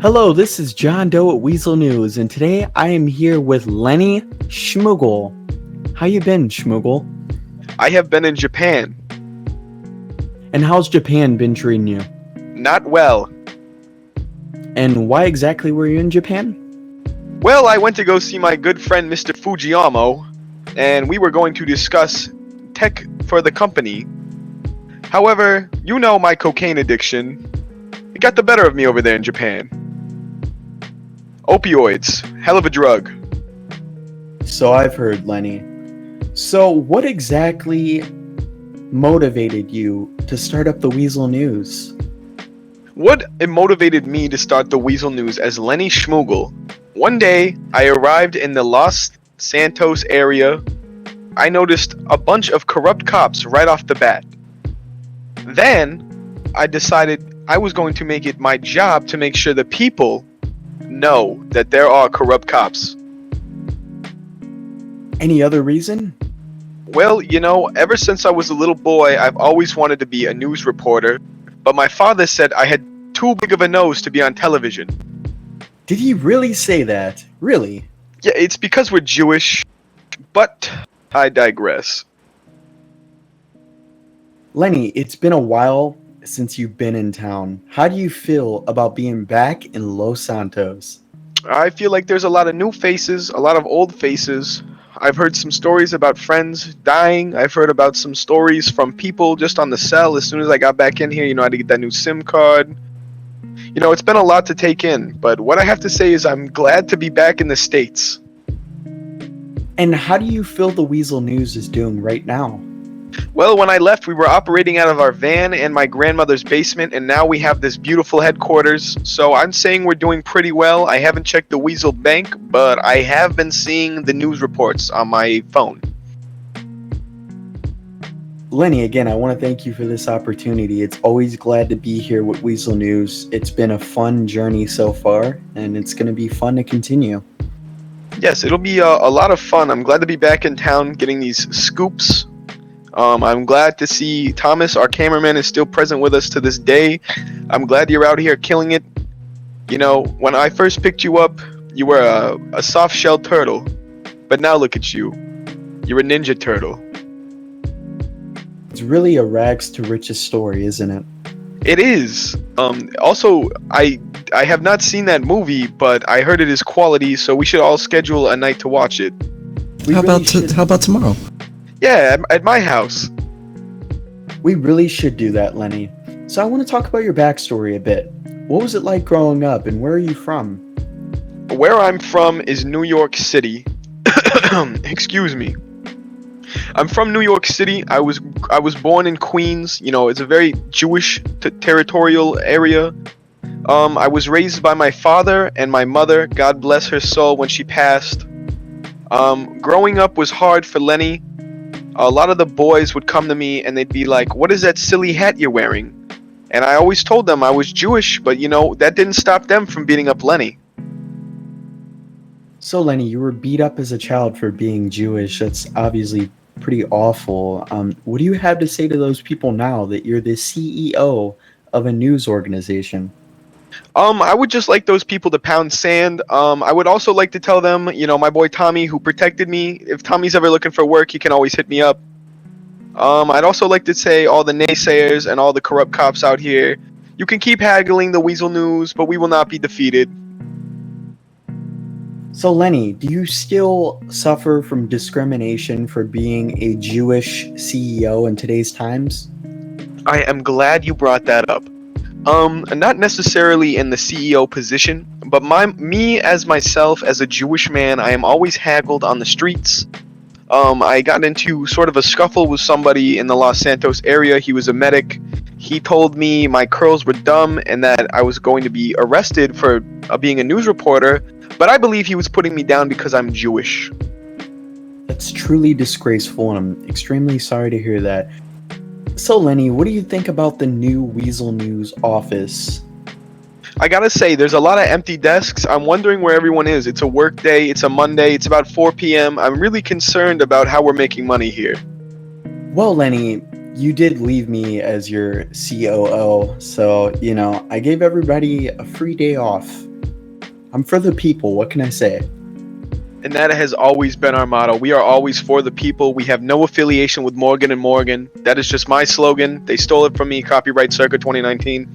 Hello, this is John Doe at Weazel News, and today I am here with Lenny Shmoogle. How you been, Shmoogle? I have been in Japan. And how's Japan been treating you? Not well. And why exactly were you in Japan? Well, I went to go see my good friend Mr. Fujiyama, and we were going to discuss tech for the company. However, you know my cocaine addiction. It got the better of me over there in Japan. Opioids, hell of a drug. So I've heard, Lenny. So what exactly motivated you to start up the Weazel News? What motivated me to start the Weazel News as Lenny Shmoogle? One day, I arrived in the Los Santos area. I noticed a bunch of corrupt cops right off the bat. Then, I decided I was going to make it my job to make sure the people know that there are corrupt cops. Any other reason? Well, ever since I was a little boy, I've always wanted to be a news reporter, but my father said I had too big of a nose to be on television. Did he really say that? Really? Yeah, it's because we're Jewish, but I digress. Lenny, it's been a while since you've been in town. How do you feel about being back in Los Santos? I feel like there's a lot of new faces, a lot of old faces. I've heard some stories about friends dying. I've heard about some stories from people just on the cell. As soon as I got back in here, I had to get that new SIM card. It's been a lot to take in, but what I have to say is I'm glad to be back in the States. And how do you feel the Weazel News is doing right now? Well, when I left, we were operating out of our van and my grandmother's basement, and now we have this beautiful headquarters. So I'm saying we're doing pretty well. I haven't checked the Weazel Bank, but I have been seeing the news reports on my phone. Lenny, again, I want to thank you for this opportunity. It's always glad to be here with Weazel News. It's been a fun journey so far, and it's going to be fun to continue. Yes, it'll be a lot of fun. I'm glad to be back in town getting these scoops. I'm glad to see Thomas, our cameraman, is still present with us to this day. I'm glad you're out here killing it. When I first picked you up, you were a soft-shell turtle. But now look at you. You're a ninja turtle. It's really a rags to riches story, isn't it? It is. Also, I have not seen that movie, but I heard it is quality, so we should all schedule a night to watch it. How about tomorrow? Yeah, at my house. We really should do that, Lenny. So I want to talk about your backstory a bit. What was it like growing up, and where are you from? Where I'm from is New York City. Excuse me. I'm from New York City. I was born in Queens. It's a very Jewish territorial area. I was raised by my father and my mother. God bless her soul when she passed. Growing up was hard for Lenny. A lot of the boys would come to me and they'd be like, "What is that silly hat you're wearing?" And I always told them I was Jewish, but that didn't stop them from beating up Lenny. So, Lenny, you were beat up as a child for being Jewish. That's obviously pretty awful. What do you have to say to those people now that you're the CEO of a news organization? I would just like those people to pound sand. I would also like to tell them, my boy Tommy, who protected me, if Tommy's ever looking for work, he can always hit me up. I'd also like to say all the naysayers and all the corrupt cops out here, you can keep haggling the Weazel News, but we will not be defeated. So, Lenny, do you still suffer from discrimination for being a Jewish CEO in today's times? I am glad you brought that up. Not necessarily in the CEO position, but me as myself, as a Jewish man, I am always haggled on the streets. I got into sort of a scuffle with somebody in the Los Santos area. He was a medic. He told me my curls were dumb and that I was going to be arrested for being a news reporter, but I believe he was putting me down because I'm Jewish. That's truly disgraceful, and I'm extremely sorry to hear that. So, Lenny, what do you think about the new Weazel News office? I gotta say, there's a lot of empty desks. I'm wondering where everyone is. It's a work day. It's a Monday. It's about 4 p.m. I'm really concerned about how we're making money here. Well, Lenny, you did leave me as your COO, so, I gave everybody a free day off. I'm for the people. What can I say? And that has always been our motto. We are always for the people. We have no affiliation with Morgan & Morgan. That is just my slogan. They stole it from me, copyright circa 2019.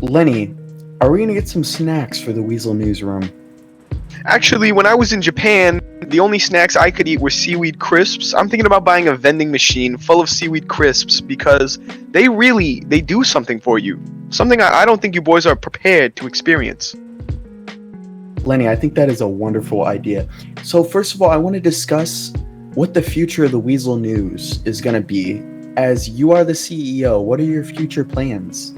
Lenny, are we going to get some snacks for the Weazel newsroom? Actually, when I was in Japan, the only snacks I could eat were seaweed crisps. I'm thinking about buying a vending machine full of seaweed crisps because they do something for you. Something I don't think you boys are prepared to experience. Lenny, I think that is a wonderful idea. So first of all, I want to discuss what the future of the Weazel News is going to be. As you are the CEO, what are your future plans?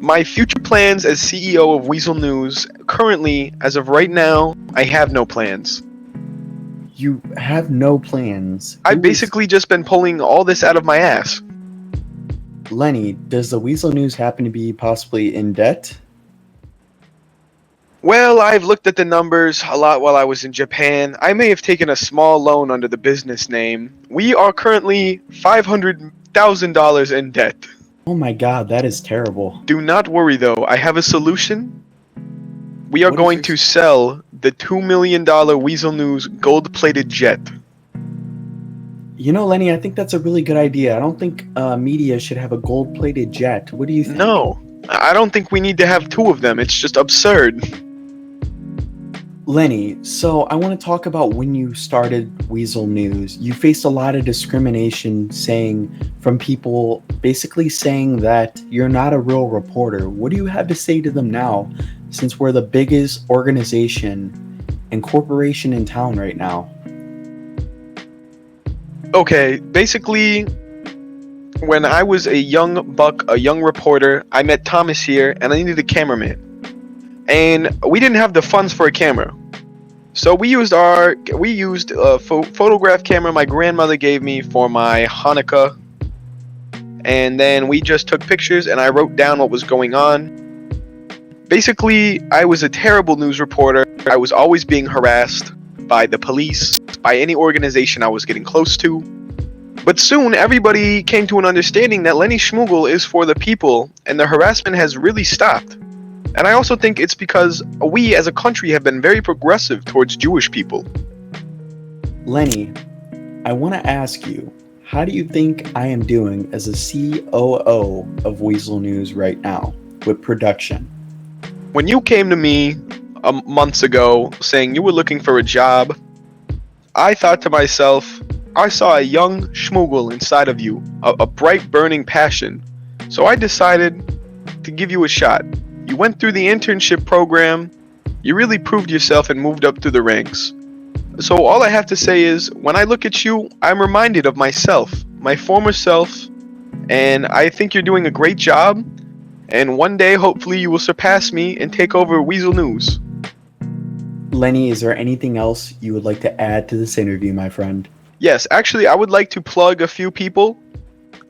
My future plans as CEO of Weazel News, currently, as of right now, I have no plans. You have no plans. I've basically just been pulling all this out of my ass. Lenny, does the Weazel News happen to be possibly in debt? Well, I've looked at the numbers a lot while I was in Japan. I may have taken a small loan under the business name. We are currently $500,000 in debt. Oh my god, that is terrible. Do not worry though, I have a solution. We are going to sell the $2 million Weazel News gold-plated jet. You know, Lenny, I think that's a really good idea. I don't think media should have a gold-plated jet. What do you think? No, I don't think we need to have two of them. It's just absurd. Lenny, so I want to talk about when you started Weazel News. You faced a lot of discrimination from people basically saying that you're not a real reporter. What do you have to say to them now, since we're the biggest organization and corporation in town right now? Okay, basically, when I was a young buck, a young reporter, I met Thomas here, and I needed a cameraman. And we didn't have the funds for a camera. So we used a photograph camera my grandmother gave me for my Hanukkah. And then we just took pictures and I wrote down what was going on. Basically, I was a terrible news reporter. I was always being harassed by the police, by any organization I was getting close to. But soon, everybody came to an understanding that Lenny Shmoogle is for the people, and the harassment has really stopped. And I also think it's because we as a country have been very progressive towards Jewish people. Lenny, I want to ask you, how do you think I am doing as a COO of Weazel News right now with production? When you came to me months ago saying you were looking for a job, I thought to myself, I saw a young Shmoogle inside of you, a bright burning passion. So I decided to give you a shot. You went through the internship program, you really proved yourself and moved up through the ranks. So all I have to say is, when I look at you, I'm reminded of myself, my former self, and I think you're doing a great job, and one day hopefully you will surpass me and take over Weazel News. Lenny, is there anything else you would like to add to this interview, my friend? Yes, actually I would like to plug a few people.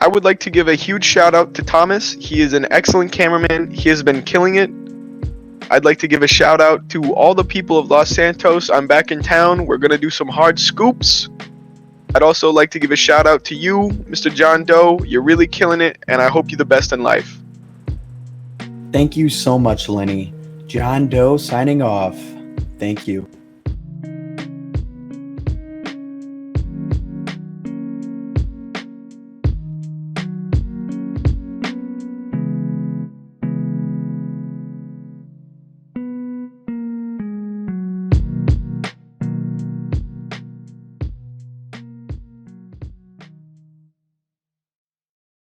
I would like to give a huge shout out to Thomas. He is an excellent cameraman. He has been killing it. I'd like to give a shout out to all the people of Los Santos. I'm back in town. We're going to do some hard scoops. I'd also like to give a shout out to you, Mr. John Doe. You're really killing it, and I hope you're the best in life. Thank you so much, Lenny. John Doe signing off. Thank you.